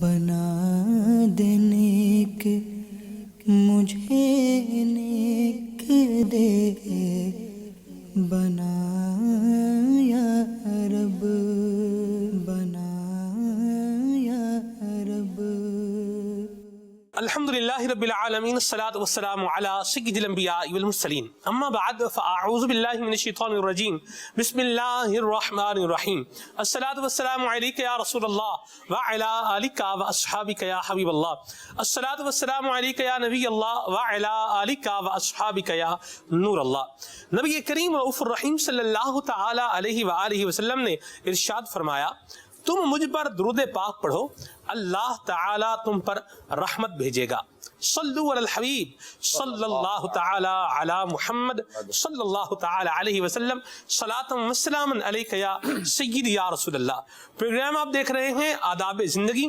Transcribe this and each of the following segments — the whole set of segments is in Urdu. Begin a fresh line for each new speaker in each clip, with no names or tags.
بنا دے نیک مجھے نیک دے بنا یا رب بنا یا رب.
الحمد لله رب العالمين الصلاة والسلام على سيد الأنبياء والمرسلين أما بعد فأعوذ بالله من الشيطان الرجيم بسم الله الرحمن الرحيم الصلاة والسلام عليك يا رسول الله وعلى آلك وأصحابك يا حبيب الله الصلاة والسلام عليك يا نبي الله وعلى آلك وأصحابك يا نور الله. نبی کریم رؤوف الرحیم صلی اللہ تعالی علیہ وآلہ وسلم نے ارشاد فرمایا تم مجھ پر درود پاک پڑھو اللہ تعالی تم پر رحمت بھیجے گا. صلو علی الحبیب صلی اللہ تعالی علی محمد صلی اللہ تعالی علیہ وسلم صلاۃ و سلام علیک یا سیدی یا رسول اللہ. پروگرام آپ دیکھ رہے ہیں آداب زندگی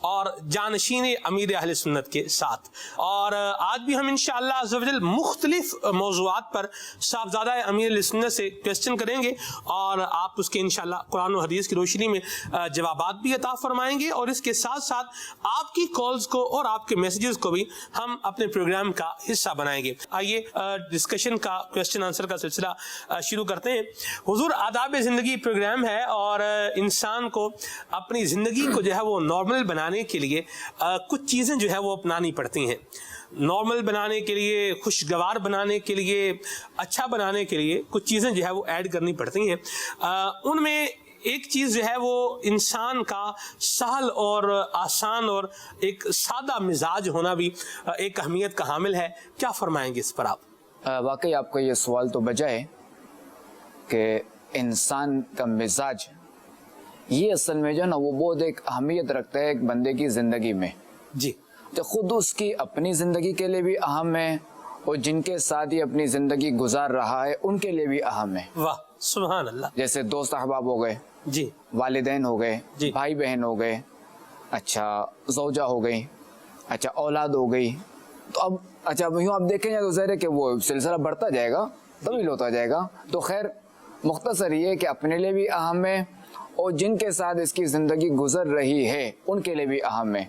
اور جانشین امیر اہل سنت کے ساتھ، اور آج بھی ہم انشاءاللہ عز و جل مختلف موضوعات پر صاحبزادہ امیر اہل سنت سے کویسچن کریں گے اور آپ اس کے انشاءاللہ قرآن و حدیث کی روشنی میں جوابات بھی عطا فرمائیں گے، اور اس کے ساتھ ساتھ آپ کی کالز کو اور آپ کے میسیجز کو بھی ہم اپنے پروگرام کا حصہ بنائیں گے. آئیے ڈسکشن کا کویسچن آنسر کا سلسلہ شروع کرتے ہیں. حضور آداب زندگی پروگرام ہے اور انسان کو اپنی زندگی کو جو ہے وہ نارمل بنانے کے لیے کچھ چیزیں جو ہے وہ اپنانی پڑتی ہیں. نارمل بنانے کے لیے، خوشگوار بنانے کے لیے، اچھا بنانے کے لیے کچھ چیزیں جو ہے وہ ایڈ کرنی پڑتی ہیں. ان میں ایک چیز جو ہے وہ انسان کا سہل اور آسان اور ایک سادہ مزاج ہونا بھی ایک اہمیت کا حامل ہے. کیا فرمائیں گے اس پر آپ؟
واقعی آپ کا یہ سوال تو بجا ہے کہ انسان کا مزاج یہ اصل میں جو ہے نا وہ بہت ایک اہمیت رکھتا ہے ایک بندے کی زندگی میں.
جی،
جو خود اس کی اپنی زندگی کے لیے بھی اہم ہے اور جن کے ساتھ یہ اپنی زندگی گزار رہا ہے ان کے لیے بھی اہم ہے.
واہ سبحان اللہ.
جیسے دوست احباب ہو گئے،
جی،
والدین ہو گئے،
جی،
بھائی بہن ہو گئے، اچھا زوجہ ہو گئی، اچھا اولاد ہو گئی. تو اب اچھا یوں آپ دیکھیں تو ظاہر ہے کہ وہ سلسلہ بڑھتا جائے گا، طویل ہوتا جائے گا. تو خیر مختصر یہ کہ اپنے لیے بھی اہم ہے اور جن کے ساتھ اس کی زندگی گزر رہی ہے ان کے لیے بھی اہم ہے.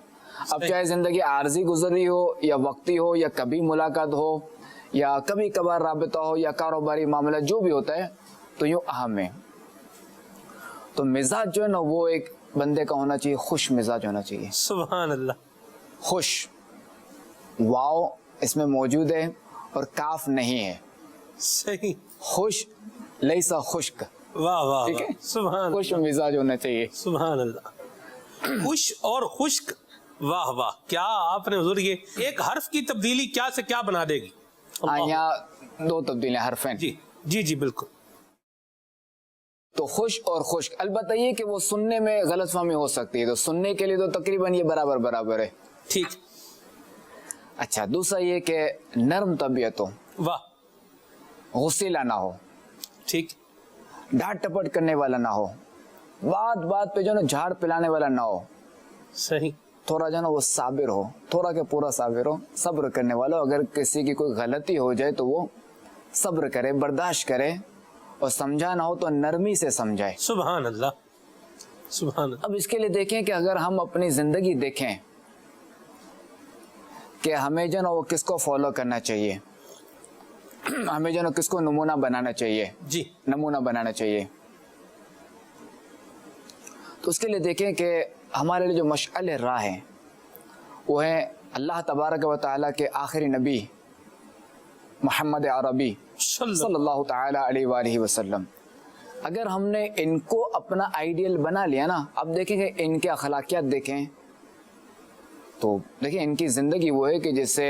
اب چاہے زندگی عارضی گزر رہی ہو یا وقتی ہو یا کبھی ملاقات ہو یا کبھی کبھار رابطہ ہو یا کاروباری معاملہ جو بھی ہوتا ہے تو یوں اہم ہے. تو مزاج جو ہے نا وہ ایک بندے کا ہونا چاہیے، خوش مزاج ہونا چاہیے.
سبحان اللہ.
خوش واو اس میں موجود ہے اور کاف نہیں ہے.
صحیح.
خوش لیسا خشک.
واہ واہ،
ٹھیک ہے،
سبحان
خوش مزاج ہونا چاہیے.
سبحان اللہ. خوش اور خشک، واہ واہ، کیا آپ نے حضور یہ ایک حرف کی تبدیلی کیا سے کیا بنا دے گی.
یہاں دو تبدیلیاں حرفین.
جی جی جی بالکل.
تو خوش اور خشک، البتہ یہ کہ وہ سننے میں غلط فہمی ہو سکتی ہے، تو سننے کے لیے تو تقریباً یہ برابر برابر ہے.
ٹھیک.
اچھا دوسرا یہ کہ نرم طبیعت ہو،
واہ،
غصیلا نہ ہو،
ٹھیک،
ڈانٹ ٹپٹ کرنے والا نہ ہو، بات بات پہ جو ہے نا جھاڑ پلانے والا نہ ہو.
صحیح.
تھوڑا جو ہے نا وہ صابر ہو، تھوڑا کہ پورا صابر ہو، صبر کرنے والا. اگر کسی کی کوئی غلطی ہو جائے تو وہ صبر کرے، برداشت کرے، اور سمجھانا ہو تو نرمی سے سمجھائے.
سبحان اللہ. سبحان اللہ.
اب اس کے لیے دیکھیں کہ اگر ہم اپنی زندگی دیکھیں کہ ہمیں جو ہے نا وہ کس کو فالو کرنا چاہیے، ہمیں جو ہے نا کس کو نمونہ بنانا چاہیے،
جی،
نمونہ بنانا چاہیے، تو اس کے لیے دیکھیں کہ ہمارے لیے جو مشعل راہ ہیں وہ ہیں اللہ تبارک و تعالیٰ کے آخری نبی محمد عربی صلی اللہ تعالی علیہ وآلہ وسلم. اگر ہم نے ان کو اپنا آئیڈیل بنا لیا نا، اب دیکھیں کہ ان کے اخلاقیات دیکھیں تو دیکھیں ان کی زندگی وہ ہے کہ جس سے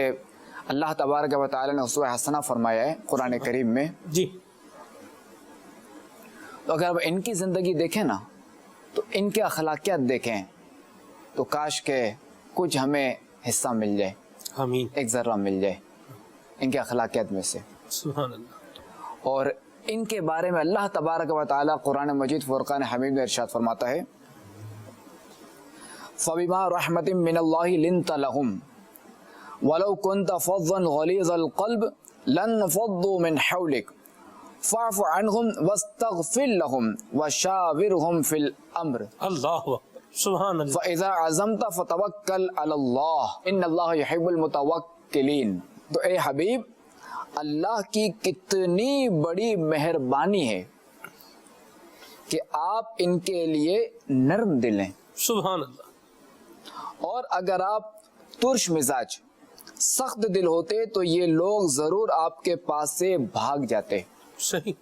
اللہ تبارک و تعالی نے اسوہ حسنہ فرمایا ہے قرآن کریم میں.
جی.
تو اگر اب ان کی زندگی دیکھیں نا تو ان کے اخلاقیات دیکھیں تو کاش کہ کچھ ہمیں حصہ مل جائے،
آمین،
ایک ذرہ مل جائے ان کے اخلاقیات میں سے.
سبحان اللہ.
اور ان کے بارے میں اللہ تبارک و تعالی قرآن مجید فرقان حمید میں ارشاد فرماتا ہے فَبِمَا رَحْمَةٍ مِّنَ اللَّهِ لِنْتَ لَهُمْ وَلَوْ كُنْتَ فَظًّا غَلِيظَ الْقَلْبِ لَانفَضُّوا مِنْ حَوْلِكَ فَاعْفُ عَنْهُمْ وَاسْتَغْفِرْ لَهُمْ وَشَاوِرْهُمْ فِي الْأَمْرِ.
اللہ اکبر. سبحان اللہ.
فَإِذَا عَزَمْتَ فَتَوَكَّلْ عَلَى اللَّهِ إِنَّ اللَّهَ يُحِبُّ الْمُتَوَكِّلِينَ. تو اے حبیب، اللہ کی کتنی بڑی مہربانی ہے کہ آپ ان کے لیے نرم دل ہیں.
سبحان اللہ.
اور اگر آپ ترش مزاج سخت دل ہوتے تو یہ لوگ ضرور آپ کے پاس سے بھاگ جاتے.
صحیح.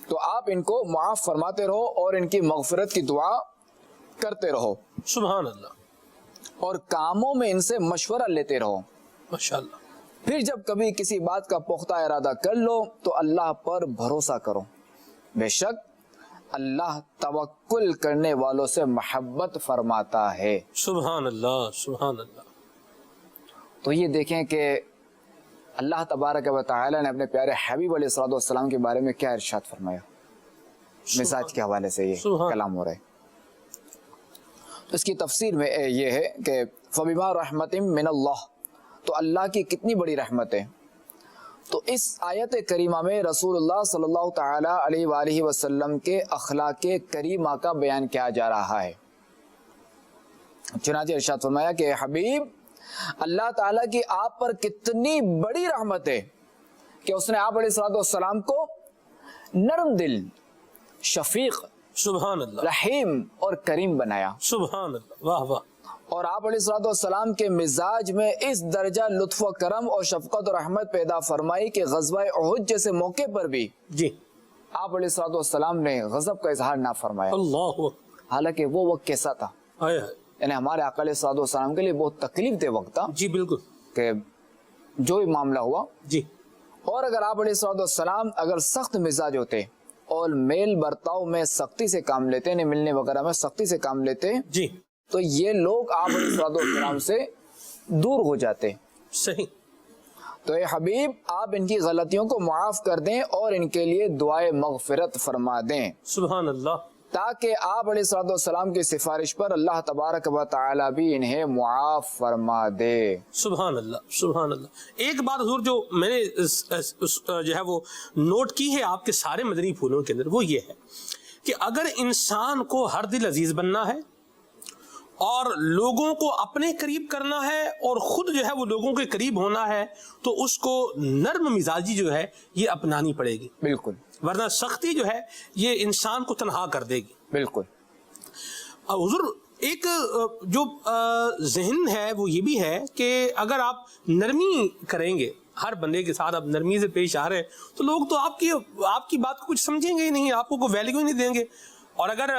تو آپ ان کو معاف فرماتے رہو اور ان کی مغفرت کی دعا کرتے رہو.
سبحان اللہ.
اور کاموں میں ان سے مشورہ لیتے رہو.
ماشاء اللہ.
پھر جب کبھی کسی بات کا پختہ ارادہ کر لو تو اللہ پر بھروسہ کرو. بے شک اللہ توکل کرنے والوں سے محبت فرماتا ہے.
سبحان اللہ. سبحان اللہ.
تو یہ دیکھیں کہ اللہ تبارک و تعالی نے اپنے پیارے حبیب علیہ الصلوۃ والسلام کے بارے میں کیا ارشاد فرمایا. مزاج کے حوالے سے یہ کلام ہو رہا ہے. تو اس کی تفسیر میں یہ ہے کہ فَبِمَا رَحْمَةٍ مِّنَ اللَّهِ، تو اللہ کی کتنی بڑی رحمت ہے. تو اس آیت کریمہ میں رسول اللہ صلی اللہ تعالی علیہ وآلہ وسلم کے اخلاق کریمہ کا بیان کیا جا رہا ہے. چنانچہ ارشاد فرمایا کہ حبیب، اللہ تعالیٰ کی آپ پر کتنی بڑی رحمت ہے کہ اس نے آپ علیہ الصلوۃ والسلام کو نرم دل، شفیق،
سبحان اللہ،
رحیم اور کریم بنایا.
سبحان اللہ. واہ واہ.
اور آپ علیہ الصلوۃ والسلام کے مزاج میں اس درجہ لطف و کرم اور شفقت اور رحمت پیدا فرمائی کہ غزوہ احد جیسے موقع پر بھی
جی
آپ علیہ الصلوۃ والسلام نے غضب کا اظہار نہ فرمایا.
اللہ اکبر.
حالانکہ وہ وقت کیسا تھا،
آئے آئے.
یعنی ہمارے آقا علیہ الصلوۃ والسلام کے لیے بہت تکلیف دہ وقت تھا
جی بالکل.
کہ جو بھی معاملہ ہوا.
جی.
اور اگر آپ علیہ الصلوۃ والسلام اگر سخت مزاج ہوتے اور میل برتاؤ میں سختی سے کام لیتے، یعنی ملنے وغیرہ میں سختی سے کام لیتے،
جی
تو یہ لوگ آپ علیہ الصلوۃ والسلام سے دور ہو جاتے.
صحیح.
تو اے حبیب، آپ ان کی غلطیوں کو معاف کر دیں اور ان کے لیے دعائے مغفرت فرما دیں،
سبحان اللہ.
تاکہ آپ علیہ الصلوۃ والسلام کی سفارش پر اللہ تبارک و تعالی بھی انہیں معاف فرما دے.
سبحان اللہ. سبحان اللہ. ایک بات حضور جو میں نے جو ہے وہ نوٹ کی ہے آپ کے سارے مدنی پھولوں کے اندر، وہ یہ ہے کہ اگر انسان کو ہر دل عزیز بننا ہے اور لوگوں کو اپنے قریب کرنا ہے اور خود جو ہے وہ لوگوں کے قریب ہونا ہے تو اس کو نرم مزاجی جو ہے یہ اپنانی پڑے گی.
بالکل.
ورنہ سختی جو ہے یہ انسان کو تنہا کر دے گی.
بالکل.
حضور ایک جو ذہن ہے وہ یہ بھی ہے کہ اگر آپ نرمی کریں گے، ہر بندے کے ساتھ آپ نرمی سے پیش آ رہے ہیں تو لوگ تو آپ کی بات کو کچھ سمجھیں گے ہی نہیں، آپ کو کوئی ویلیو ہی نہیں دیں گے. اور اگر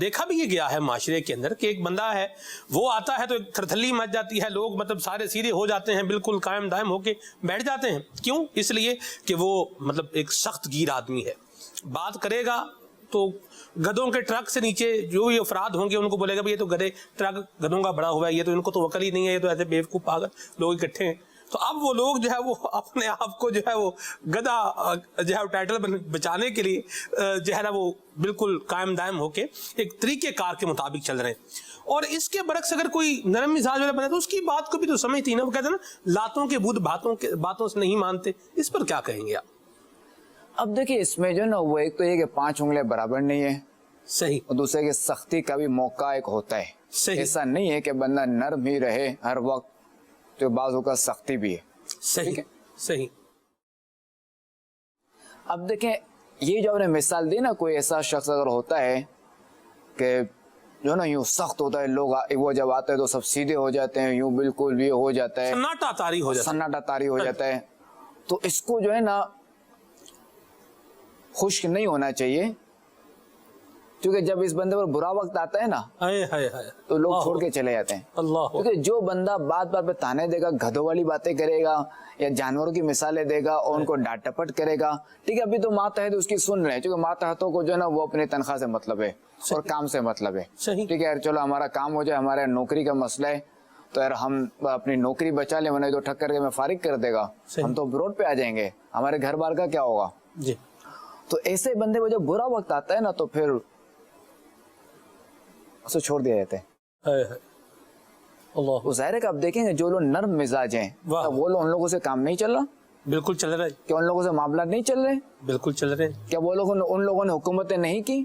دیکھا بھی یہ گیا ہے معاشرے کے اندر کہ ایک بندہ ہے وہ آتا ہے تو ایک تھرتھلی مچ جاتی ہے، لوگ مطلب سارے سیدھے ہو جاتے ہیں، بالکل قائم دائم ہو کے بیٹھ جاتے ہیں. کیوں؟ اس لیے کہ وہ مطلب ایک سخت گیر آدمی ہے. بات کرے گا تو گدھوں کے ٹرک سے نیچے جو بھی افراد ہوں گے ان کو بولے گا یہ تو گدھے ٹرک گدھوں کا بڑا ہوا ہے، یہ تو ان کو تو عقل ہی نہیں ہے، یہ تو ایسے بیوقوف پاگل لوگ اکٹھے ہیں. تو اب وہ لوگ جو ہے وہ اپنے آپ کو جو ہے وہ گدھا جو ہے ٹائٹل بچانے کے لیے جو ہے نا وہ بالکل قائم دائم ہو کے ایک طریقہ کار کے مطابق چل رہے ہیں. اور اس کے برعکس اگر کوئی نرم مزاج والا بنے تو اس کی بات کو بھی تو سمجھتی نا، وہ کہتے ہیں نا لاتوں کے بدھ باتوں سے نہیں مانتے. اس پر کیا کہیں گے آپ؟
اب دیکھیں اس میں جو نا وہ ایک تو یہ کہ 5 انگلیاں برابر نہیں ہے.
صحیح.
اور دوسرے کہ سختی کا بھی موقع ایک ہوتا ہے.
صحیح.
ایسا نہیں ہے کہ بندہ نرم ہی رہے ہر وقت، تو بعض اوقات سختی بھی ہے.
صحیح. صحیح.
اب دیکھیں یہ جو آپ نے مثال دی نا، کوئی ایسا شخص اگر ہوتا ہے کہ جو نا یوں سخت ہوتا ہے، لوگ وہ جب آتے ہیں تو سب سیدھے ہو جاتے ہیں، یوں بالکل بھی ہو جاتا ہے،
سناٹا طاری ہو جاتا ہے،
سناٹا طاری ہو جاتا ہے. تو اس کو جو ہے نا خشک نہیں ہونا چاہیے، کیونکہ جب اس بندے پر برا وقت آتا ہے نا تو لوگ چھوڑ کے چلے جاتے ہیں. کیونکہ جو بندہ بات بات پہ تانے دے گا، گدھوں والی باتیں کرے گا یا جانوروں کی مثالیں دے گا اور ان کو ڈانٹ ٹپٹ کرے گا، ٹھیک ہے ابھی تو ماتحت اس کی سن رہے ہیں، کیونکہ ماتحتوں کو جو ہے نا وہ اپنی تنخواہ سے مطلب ہے اور کام سے مطلب ہے. ٹھیک ہے یار چلو ہمارا کام ہو جائے، ہمارے نوکری کا مسئلہ ہے تو یار ہم اپنی نوکری بچا لیں، ورنہ تو ٹھک کر کے میں فارغ کر دے گا، ہم تو روڈ پہ آ جائیں گے، ہمارے گھر بار کا کیا ہوگا. تو ایسے بندے کو جب برا وقت آتا ہے نا تو پھر اسے چھوڑ دیا جاتا ہے. وہ ظاہر ہے کہ آپ دیکھیں گے جو لوگ نرم مزاج ہیں وہ لوگ ان لوگوں سے کام نہیں چل رہا.
بالکل چل رہا ہے.
کیا ان لوگوں سے معاملات نہیں چل رہے؟
بالکل چل رہے ہیں.
کیا وہ لوگ ان لوگوں نے حکومتیں نہیں کی؟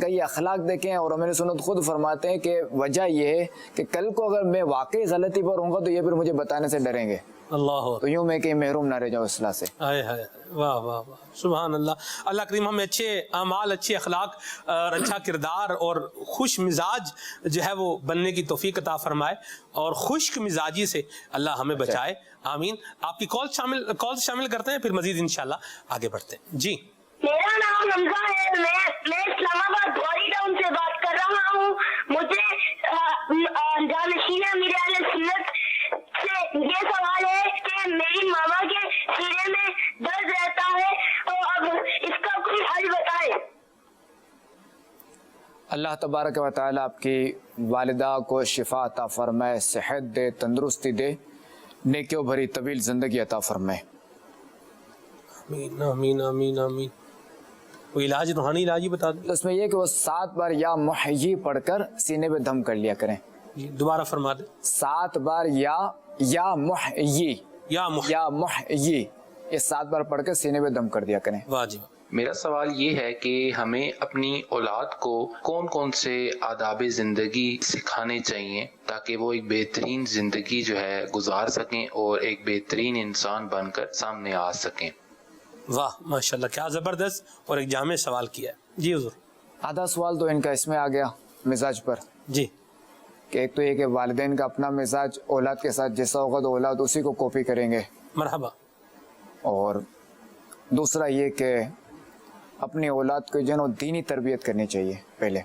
کا یہ اخلاق دیکھیں، اور ہمیں سنت خود فرماتے ہیں کہ وجہ یہ ہے کہ کل کو اگر میں واقعی غلطی پر ہوں گا تو یہ پھر مجھے بتانے سے ڈریں گے،
اللہ
تو یوں میں کہ محروم نہ رہ جاؤں اصلاح سے۔
ہائے ہائے، واہ واہ واہ، سبحان اللہ۔ اللہ کریم ہمیں اچھے اعمال، اچھے اخلاق اور اچھا کردار اور خوش مزاج جو ہے وہ بننے کی توفیق عطا فرمائے، اور خشک مزاجی سے اللہ ہمیں بچائے، آمین۔ آپ کی کال شامل کرتے ہیں، پھر مزید انشاءاللہ آگے بڑھتے ہیں۔ جی،
میرا نام حمزہ ہے، میں اسلام آباد دھوری ٹاؤن سے بات کر رہا ہوں۔ مجھے جانشین امیر اہل سنت سے یہ سوال ہے کہ میری ماما کے سینے میں درد رہتا ہے، اور اب اس کا کوئی حل بتائیں۔
اللہ تبارک و تعالیٰ آپ کی والدہ کو شفا عطا فرمائے، صحت دے، تندرستی دے، نیکیوں بھری طویل زندگی عطا فرمائے۔
آمین آمین آمین آمین۔ کوئی علاج، روحانی علاج ہی بتا دیں۔
تو اس میں یہ کہ وہ 7 بار یا محیی پڑھ کر سینے پہ دم کر لیا کریں۔
جی دوبارہ فرما دیں۔
7 بار یا محیی،
یا
محیی، یہ 7 بار پڑھ کر سینے پہ دم کر دیا کریں۔
واجب۔
میرا سوال یہ ہے کہ ہمیں اپنی اولاد کو کون کون سے آداب زندگی سکھانے چاہیے تاکہ وہ ایک بہترین زندگی جو ہے گزار سکیں اور ایک بہترین انسان بن کر سامنے آ سکیں؟
واہ ماشاءاللہ، کیا زبردست اور ایک جامع سوال کیا ہے۔ جی حضور۔
آدھا سوال تو ان کا اس میں آ گیا مزاج پر،
جی
کہ ایک تو یہ کہ والدین کا اپنا مزاج اولاد کے ساتھ جیسا ہوگا تو اولاد اسی کو کاپی کریں گے،
مرحبا۔
اور دوسرا یہ کہ اپنی اولاد کو جو ہے دینی تربیت کرنی چاہیے پہلے۔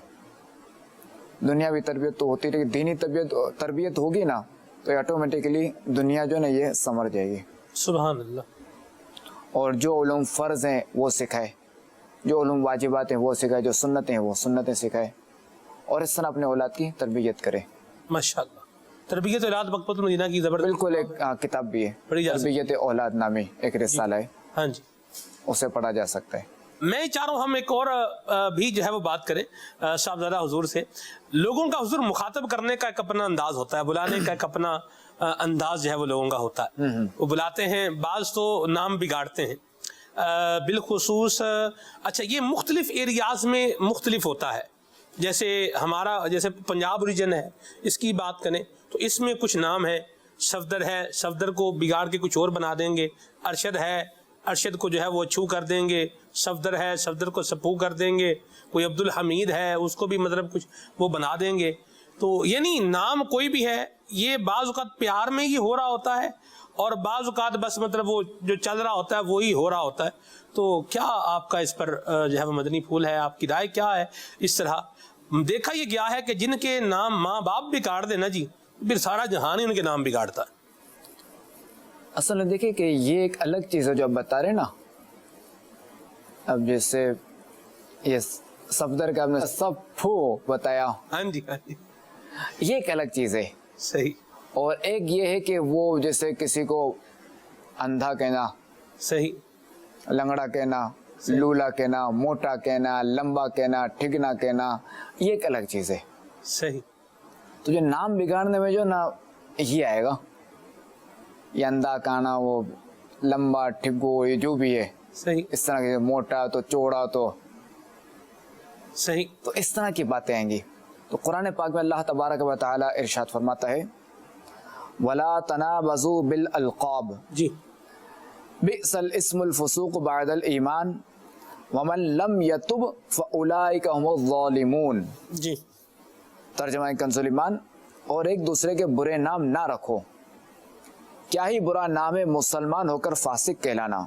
دنیاوی تربیت تو ہوتی رہی، دینی تربیت ہوگی نا تو آٹومیٹکلی دنیا جو ہے نا یہ سنور جائے گی۔
سبحان اللہ۔
اور جو علوم فرض ہیں وہ سکھائے، جو علوم واجبات ہیں وہ سکھائے، جو سنتیں ہیں وہ سنتیں سکھائے، اور اس طرح اپنے اولاد کی تربیت کرے۔
ماشاءاللہ، تربیت اولاد مقبت المدینہ کی زبردست
بالکل، ایک کتاب بھی ہے تربیت اولاد نامی، ایک رسالہ ہے،
ہاں جی،
اسے پڑھا جا سکتا ہے۔
میں چاہ رہا ہوں ہم ایک اور بھی جو ہے وہ بات کریں صاحبزادہ حضور سے۔ لوگوں کا حضور مخاطب کرنے کا ایک اپنا انداز ہوتا ہے، بلانے کا ایک اپنا انداز جو ہے وہ لوگوں کا ہوتا ہے۔ وہ بلاتے ہیں، بعض تو نام بگاڑتے ہیں بالخصوص۔ اچھا، یہ مختلف ایریاز میں مختلف ہوتا ہے، جیسے ہمارا جیسے پنجاب ریجن ہے، اس کی بات کریں تو اس میں کچھ نام ہے، صفدر ہے، صفدر کو بگاڑ کے کچھ اور بنا دیں گے، ارشد ہے، ارشد کو جو ہے وہ چھو کر دیں گے، صفدر ہے، صفدر کو سپو کر دیں گے، کوئی عبد الحمید ہے اس کو بھی مطلب کچھ وہ بنا دیں گے۔ تو یعنی نام کوئی بھی ہے، یہ بعض اوقات پیار میں ہی ہو رہا ہوتا ہے، اور بعض اوقات بس مطلب وہ جو چل رہا ہوتا ہے وہی ہو رہا ہوتا ہے۔ تو کیا آپ کا اس پر جو ہے وہ مدنی پھول ہے، آپ کی رائے کیا ہے؟ اس طرح دیکھا یہ گیا ہے کہ جن کے نام ماں باپ بگاڑ دے نا جی، پھر سارا جہان ہی ان کے نام بگاڑتا ہے۔
اصل میں دیکھیں کہ یہ ایک الگ چیز ہے جو آپ بتا رہے نا۔ اب جیسے یہ صفدر کا آپ نے صفو بتایا،
ہاں جی ہاں جی،
یہ ایک الگ چیز ہے۔
صحیح۔
اور ایک یہ ہے کہ وہ جیسے کسی کو اندھا کہنا،
صحیح،
لنگڑا کہنا، لولا کہنا، موٹا کہنا، لمبا کہنا، ٹھگنا کہنا، یہ ایک الگ چیز ہے۔
صحیح۔
تو جو نام بگاڑنے میں جو نا یہ آئے گا، یہ اندھا کہنا، وہ لمبا، ٹھگو، یہ جو بھی ہے،
صحیح
اس طرح کے، موٹا تو چوڑا تو،
صحیح۔
تو اس طرح کی باتیں آئیں گی۔ تو قرآن پاک میں اللہ تبارک و تعالی ارشاد فرماتا ہے وَلَا تَنَابَزُوا بِالْأَلْقَابِ
جی،
بِئْسَ الْإِسْمُ الْفُسُوقُ بَعْدَ الْإِيمَانِ وَمَنْ لَمْ يَتُبْ فَأُولَئِكَ هُمُ الظَّالِمُونَ۔
جی،
ترجمہ کنز الایمان، اور ایک دوسرے کے برے نام نہ رکھو، کیا ہی برا نام ہے مسلمان ہو کر فاسق کہلانا،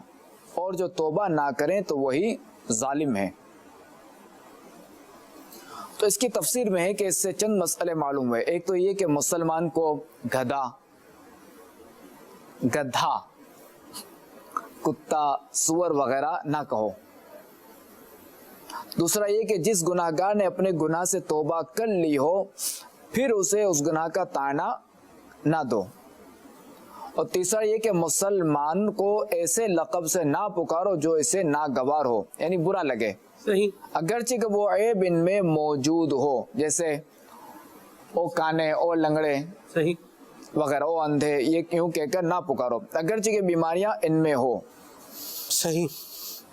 اور جو توبہ نہ کریں تو وہی ظالم ہے۔ تو اس کی تفسیر میں ہے کہ اس سے چند مسئلے معلوم ہوئے۔ ایک تو یہ کہ مسلمان کو گدھا، کتا، سور وغیرہ نہ کہو۔ دوسرا یہ کہ جس گناہگار نے اپنے گناہ سے توبہ کر لی ہو پھر اسے اس گناہ کا طعنہ نہ دو۔ اور تیسرا یہ کہ مسلمان کو ایسے لقب سے نہ پکارو جو اسے ناگوار ہو، یعنی برا لگے،
صحیح،
اگرچہ کہ وہ عیب ان میں موجود ہو، جیسے او کانے، او لنگڑے
صحیح،
وغیرہ، او اندھے، یہ کیوں کہہ کر نہ پکارو، اگرچہ کہ بیماریاں ان میں ہو۔
صحیح۔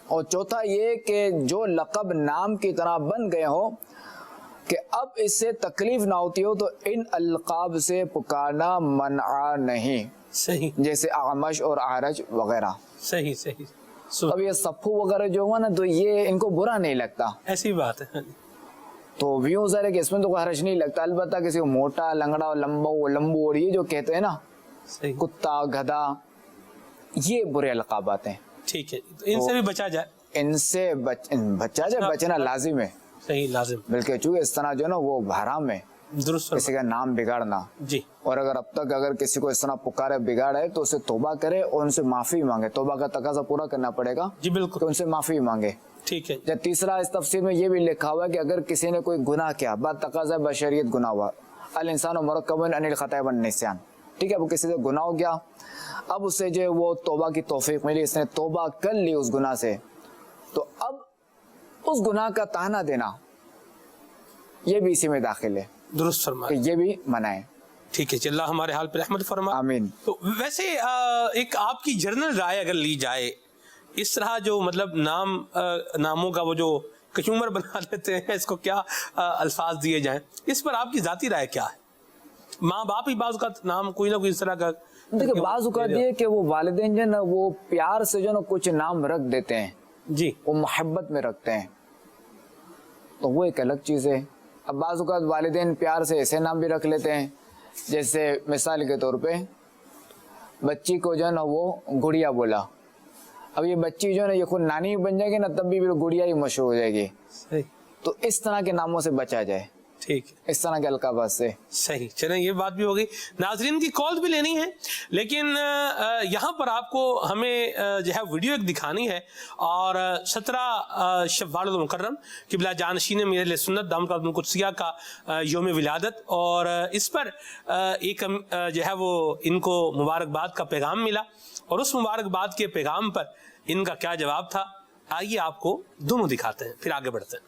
اور چوتھا یہ کہ جو لقب نام کی طرح بن گئے ہو کہ اب اس سے تکلیف نہ ہوتی ہو تو ان القاب سے پکارنا منع نہیں،
صحیح،
جیسے اعمش اور اعرج وغیرہ.
صحیح صحیح.
اب یہ صفو وغیرہ جو ہوا نا تو یہ ان کو برا نہیں لگتا،
ایسی بات ہے.
تو ویوں ذرا کہ اس میں تو کوئی حرج نہیں لگتا. البتہ کسی کو موٹا، لنگڑا اور لمبو اور یہ جو کہتے ہیں نا
صحیح.
کتا، گدھا، یہ برے القابات ہیں.
ٹھیک ہے، تو ان سے بھی بچا جائے.
ان سے بچا جائے، بچنا لازم ہے.
صحیح، لازم.
بلکہ چونکہ اس طرح جو ہے نا وہ حرام ہے،
درست.
کسی کا نام بگاڑنا.
جی.
اور اگر اب تک اگر کسی کو اس طرح پکارے بگاڑے تو اسے توبہ کرے اور ان سے معافی مانگے. توبہ کا تقاضا پورا کرنا پڑے گا
جی بالکل.
کہ ان سے معافی مانگے.
ٹھیک ہے.
جب تیسرا اس تفسیر میں یہ بھی لکھا ہوا ہے کہ اگر کسی نے کوئی گناہ کیا، بعد تقاضا بشریت گناہ ہوا، الانسان مرکب عن الخطأ والنسیان. ٹھیک ہے، وہ کسی سے گناہ ہو گیا، اب اسے جو وہ توبہ کی توفیق ملی، اس نے توبہ کر لی اس گناہ سے، تو اب اس گناہ کا تانا دینا یہ بھی اسی میں داخل ہے،
درست فرمائے.
کہ یہ بھی منع ہے.
ٹھیک ہے، اللہ ہمارے حال پر رحمت فرما.
آمین.
تو ویسے ایک آپ کی جنرل رائے اگر لی جائے، اس طرح جو مطلب ناموں کا وہ جو کچومر بنا لیتے ہیں، اس کو کیا الفاظ دیے جائیں، اس پر آپ کی ذاتی رائے کیا ہے؟ ماں باپ ہی بعض اوقات نام کوئی نہ کوئی اس طرح کا،
دیکھیں بعض اوقات یہ کہ وہ والدین جو ہے نا وہ پیار سے جو ہے نا کچھ نام رکھ دیتے ہیں،
جی
وہ محبت میں رکھتے ہیں، تو وہ ایک الگ چیز ہے. اب بعض اوقات والدین پیار سے ایسے نام بھی رکھ لیتے ہیں، جیسے مثال کے طور پہ بچی کو جو ہے نا وہ گڑیا بولا. اب یہ بچی جو ہے نا یہ خود نانی بن جائے گی نا تب بھی گڑیا ہی مشہور ہو جائے گی.
صحیح.
تو اس طرح کے ناموں سے بچا جائے،
ٹھیک ہے،
اس طرح کے القابات سے.
صحیح. چلیں یہ بات بھی ہوگی. ناظرین کی کال بھی لینی ہے، لیکن یہاں پر آپ کو ہمیں جو ہے ویڈیو ایک دکھانی ہے، اور 17 شوال المکرم قبلہ جانشین امیر اہل سنت دامت برکاتہ القدسیہ کا یوم ولادت، اور اس پر ایک جو ہے وہ ان کو مبارکباد کا پیغام ملا، اور اس مبارکباد کے پیغام پر ان کا کیا جواب تھا. آئیے آپ کو دونوں دکھاتے ہیں، پھر آگے بڑھتے ہیں.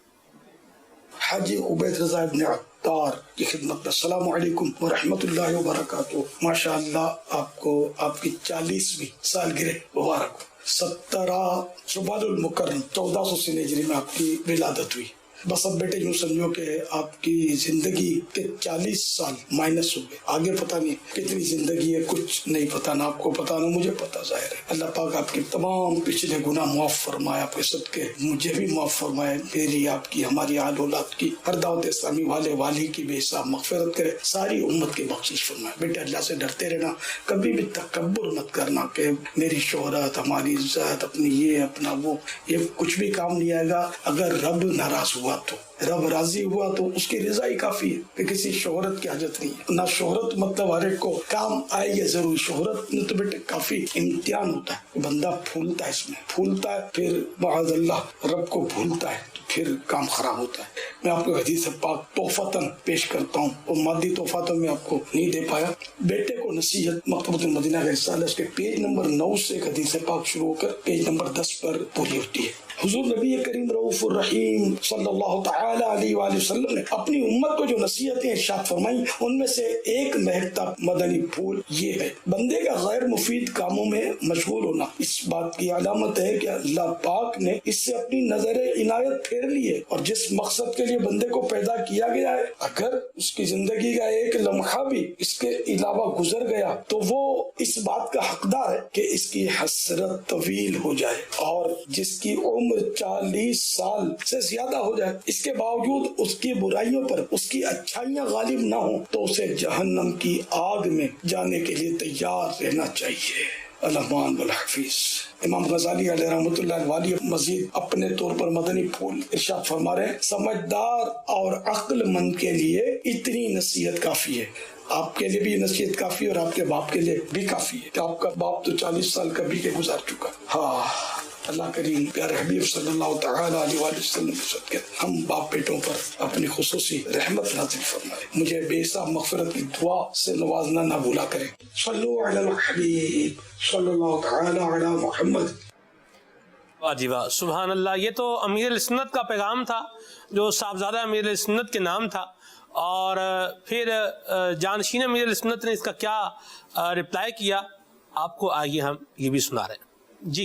حاجی عبید رضا ابن عطار کی خدمت میں السلام علیکم ورحمۃ اللہ وبرکاتہ. ماشاء اللہ آپ کو آپ کی 40ویں سالگرہ مبارک. 17 شوال المکرم 1400 ہجری میں آپ کی ولادت ہوئی. بس اب بیٹے یوں سمجھو کہ آپ کی زندگی کے 40 سال مائنس ہو گئے. آگے پتہ نہیں کتنی زندگی ہے، کچھ نہیں پتہ، نہ آپ کو پتہ نہ مجھے پتہ. ظاہر ہے اللہ پاک آپ کے تمام پچھلے گناہ معاف فرمایا، آپ کے صدقے مجھے بھی معاف فرمائے، میری آپ کی ہماری آل اولاد کی ہر دعوت اسلامی والے والی کی بے حساب مغفرت کرے، ساری امت کی بخشش فرمائے. بیٹے اللہ سے ڈرتے رہنا، کبھی بھی تکبر مت کرنا کہ میری شہرت، ہماری عزت، اپنی یہ اپنا وہ، یہ کچھ بھی کام نہیں آئے گا. اگر رب ناراض ہوا تو، رب راضی ہوا تو اس کی رضا ہی کافی ہے، کہ کسی شہرت کی حاجت نہیں ہے. نہ شہرت مطلب ہر ایک کو کام آئے گی ضرور، شہرت میں تو بیٹے کافی امتحان ہوتا ہے، بندہ پھولتا ہے، اس میں پھولتا ہے، پھر معاذ اللہ رب کو بھولتا ہے تو پھر کام خراب ہوتا ہے. میں آپ کو حدیث پاک تحفتاً پیش کرتا ہوں، اور مادی تحفہ تو میں آپ کو نہیں دے پایا. بیٹے کو نصیحت مکتبۃ المدینہ کا رسالہ، اس کے پیج نمبر 9 سے ایک حدیث پاک شروع ہو کر پیج نمبر 10 پر پوری ہوتی ہے. حضور نبی کریم رؤوف الرحیم صلی اللہ تعالی علیہ وآلہ وسلم نے اپنی امت کو جو نصیحتیں ارشاد فرمائیں، ان میں سے ایک مہکتا مدنی پھول یہ ہے: بندے کا غیر مفید کاموں میں مشغول ہونا اس بات کی علامت ہے کہ اللہ پاک نے اس سے اپنی نظر عنایت پھیر لی ہے، اور جس مقصد کے لیے بندے کو پیدا کیا گیا ہے اگر اس کی زندگی کا ایک لمحہ بھی اس کے علاوہ گزر گیا تو وہ اس بات کا حقدار ہے کہ اس کی حسرت طویل ہو جائے، اور جس کی عمر 40 سال سے زیادہ ہو جائے، اس کے باوجود اس کی برائیوں پر اس کی اچھائیاں غالب نہ ہوں تو اسے جہنم کی آگ میں جانے کے لیے تیار رہنا چاہیے. الامان والحفیظ. امام غزالی علیہ رحمۃ اللہ والی مزید اپنے طور پر مدنی پھول ارشاد فرما رہے ہیں: سمجھدار اور عقل مند کے لیے اتنی نصیحت کافی ہے. آپ کے لیے بھی نصیحت کافی ہے، اور آپ کے باپ کے لیے بھی کافی ہے کہ آپ کا باپ تو 40 سال کبھی کے گزار چکا. ہاں، اللہ کریم پیارے حبیب صلی اللہ تعالی علیہ وآلہ وسلم کے صدقے ہم باپ بیٹوں پر اپنی خصوصی رحمت نازل فرمائے. مجھے بے حساب مغفرت کی دعا سے نوازنا نہ بھولا کرے. صلو علی الحبیب صلی اللہ تعالی علی محمد.
واہ جی واہ، سبحان اللہ. یہ تو امیر اہل سنت کا پیغام تھا، جو صاحبزادہ امیر اہل سنت کے نام تھا، اور پھر جانشین امیر اہل سنت نے اس کا کیا رپلائی کیا، آپ کو آئیے ہم یہ بھی سنا رہے ہیں. جی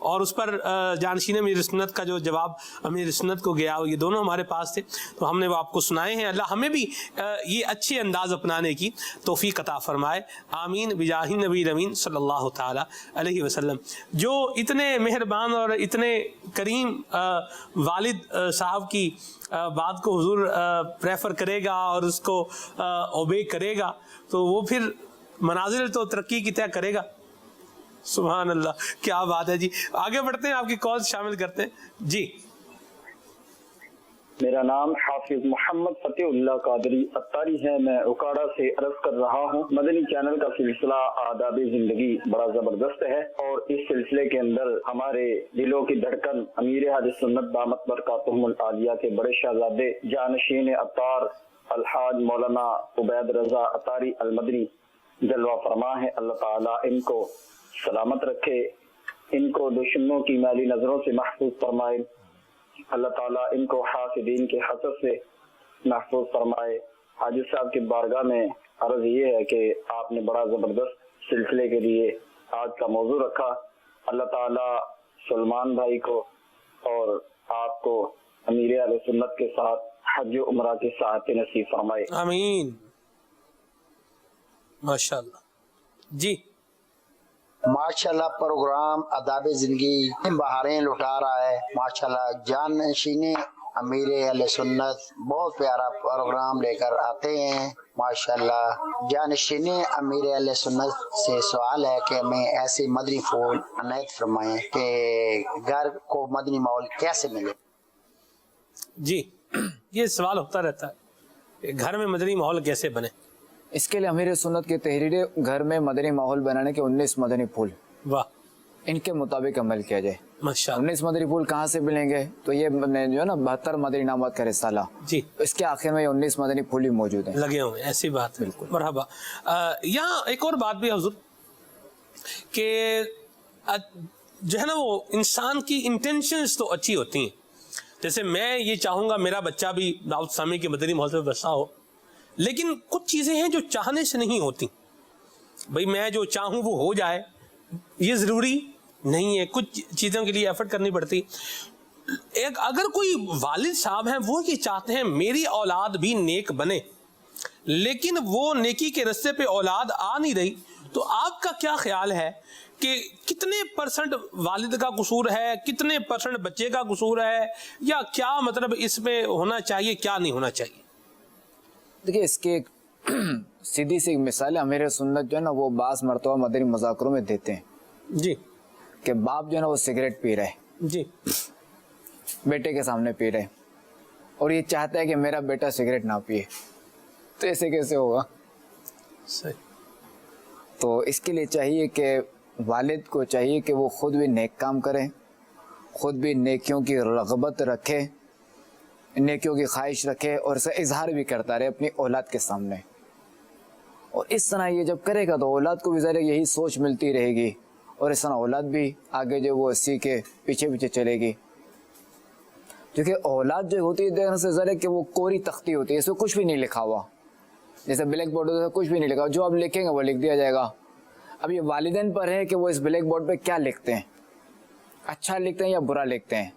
اور اس پر جانشین امیر سنت کا جو جواب امیر سنت کو گیا یہ دونوں ہمارے پاس تھے، تو ہم نے وہ آپ کو سنائے ہیں. اللہ ہمیں بھی یہ اچھے انداز اپنانے کی توفیق عطا فرمائے، آمین بجاہ نبی امین صلی اللہ تعالی علیہ وسلم. جو اتنے مہربان اور اتنے کریم والد صاحب کی بات کو حضور پریفر کرے گا اور اس کو اوبے کرے گا تو وہ پھر منازل تو ترقی کی طے کرے گا. سبحان اللہ، کیا بات ہے جی. آگے بڑھتے ہیں، آپ کی کال شامل کرتے ہیں جی.
میرا نام حافظ محمد فتح اللہ قادری اتاری ہے، میں اکاڑا سے عرض کر رہا ہوں. مدنی چینل کا سلسلہ آداب زندگی بڑا زبردست ہے، اور اس سلسلے کے اندر ہمارے دلوں کی دھڑکن امیر اہل سنت دامت برکاتہم العالیہ کے بڑے شہزادے جانشین اتار الحاج مولانا عبید رضا اتاری المدنی جلوہ فرما ہے. اللہ تعالیٰ ان کو سلامت رکھے، ان کو دشمنوں کی میلی نظروں سے محفوظ فرمائے. اللہ تعالیٰ ان کو حاسدین کے حسد سے محفوظ فرمائے. حاجی صاحب کی بارگاہ میں عرض یہ ہے کہ آپ نے بڑا زبردست سلسلے کے لیے آج کا موضوع رکھا. اللہ تعالیٰ سلمان بھائی کو اور آپ کو امیر اہل سنت کے ساتھ حج و عمرہ کی سعادت نصیب فرمائے.
آمین. ماشاءاللہ جی.
ماشاءاللہ پروگرام آداب زندگی بہاریں لٹا رہا ہے. ماشاءاللہ جانشین امیر اہل سنت بہت پیارا پروگرام لے کر آتے ہیں. ماشاءاللہ جانشین امیر اہل سنت سے سوال ہے کہ ہمیں ایسے مدنی پھول عنایت فرمائیں کہ گھر کو مدنی ماحول کیسے ملے.
جی یہ سوال ہوتا رہتا ہے کہ گھر میں مدنی ماحول کیسے بنے.
اس کے لیے امیر سنت کی تحریر گھر میں مدنی ماحول بنانے کے 19 مدنی پھول،
واہ،
ان کے مطابق عمل کیا جائے.
ماشاءاللہ
19 مدنی پھول کہاں سے ملیں گے؟ تو یہ جو ہے نا 72 مدنی انعامات کا رسالہ،
جی
اس کے آخر میں 19 مدنی پھول بھی موجود ہیں.
لگے ہوئے، ایسی بات ہے. بالکل مرحبا. یہاں ایک اور بات بھی ہے حضور کہ جو ہے نا وہ انسان کی انٹینشنز تو اچھی ہوتی ہیں. جیسے میں یہ چاہوں گا میرا بچہ بھی دعوت اسلامی کے مدنی ماحول میں بسا ہو، لیکن کچھ چیزیں ہیں جو چاہنے سے نہیں ہوتی. بھئی میں جو چاہوں وہ ہو جائے یہ ضروری نہیں ہے، کچھ چیزوں کے لیے ایفرٹ کرنی پڑتی. ایک اگر کوئی والد صاحب ہیں وہ یہ چاہتے ہیں میری اولاد بھی نیک بنے، لیکن وہ نیکی کے رستے پہ اولاد آ نہیں رہی، تو آپ کا کیا خیال ہے کہ کتنے % والد کا قصور ہے، کتنے % بچے کا قصور ہے، یا کیا مطلب اس میں ہونا چاہیے کیا نہیں ہونا چاہیے؟
دیکھیں اس کی ایک سیدھی سی مثال ہے. امیر سنت جو ہے نا وہ بعض مرتبہ مدنی مذاکروں میں دیتے ہیں
جی
کہ باپ جو ہے نا وہ سگریٹ پی رہے،
جی
بیٹے کے سامنے پی رہے، اور یہ چاہتا ہے کہ میرا بیٹا سگریٹ نہ پیے، تو ایسے کیسے ہوگا؟
صحیح.
تو اس کے لیے چاہیے کہ والد کو چاہیے کہ وہ خود بھی نیک کام کرے، خود بھی نیکیوں کی رغبت رکھے، نیکیوں کی خواہش رکھے، اور اسے اظہار بھی کرتا رہے اپنی اولاد کے سامنے. اور اس طرح یہ جب کرے گا تو اولاد کو بھی ذرا یہی سوچ ملتی رہے گی، اور اس طرح اولاد بھی آگے جو وہ اسی کے پیچھے پیچھے چلے گی. کیونکہ اولاد جو ہوتی ہے سے ذرا کہ وہ کوری تختی ہوتی ہے، اس میں کچھ بھی نہیں لکھا ہوا. جیسے بلیک بورڈ ہوتا ہے کچھ بھی نہیں لکھا، جو آپ لکھیں گے وہ لکھ دیا جائے گا. اب یہ والدین پر ہے کہ وہ اس بلیک بورڈ پہ کیا لکھتے ہیں، اچھا لکھتے ہیں یا برا لکھتے ہیں.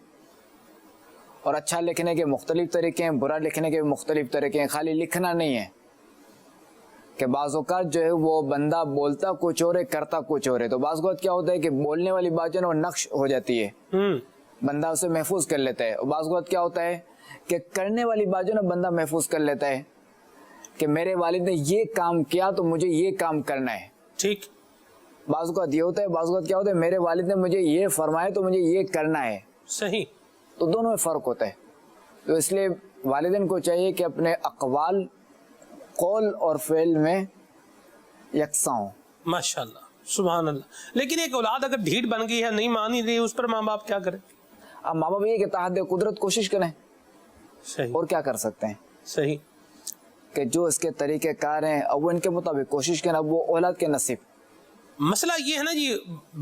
اور اچھا لکھنے کے مختلف طریقے ہیں، برا لکھنے کے مختلف طریقے ہیں. خالی لکھنا نہیں ہے کہ بعض اوقات جو ہے وہ بندہ بولتا کچھ اور ہے کرتا کچھ اور ہے. تو بعض اوقات کیا ہوتا ہے کہ بولنے والی بات جو ہے وہ نقش ہو جاتی ہے، بندہ اسے محفوظ کر لیتا ہے. اور بعض اوقات کیا ہوتا ہے کہ کرنے والی بات جو ہے نا بندہ محفوظ کر لیتا ہے کہ میرے والد نے یہ کام کیا تو مجھے یہ کام کرنا ہے.
ٹھیک.
بعض اوقات یہ ہوتا ہے، بعض اوقات کیا ہوتا ہے میرے والد نے مجھے یہ فرمایا تو مجھے یہ کرنا ہے.
صحیح.
تو دونوں میں فرق ہوتا ہے. تو اس لیے والدین کو چاہیے کہ اپنے اقوال قول اور فعل میں یکساں ہوں.
ماشاءاللہ سبحان اللہ. لیکن ایک اولاد اگر ڈھیٹ بن گئی ہے، نہیں مان ہی رہی، اس پر ماں باپ کیا کریں؟
اب ماں باپ یہ کہ تحت قدرت کوشش کریں.
صحیح.
اور کیا کر سکتے ہیں؟
صحیح.
کہ جو اس کے طریقہ کار ہیں اب وہ ان کے مطابق کوشش کریں. اب وہ اولاد کے نصیب.
مسئلہ یہ ہے نا جی،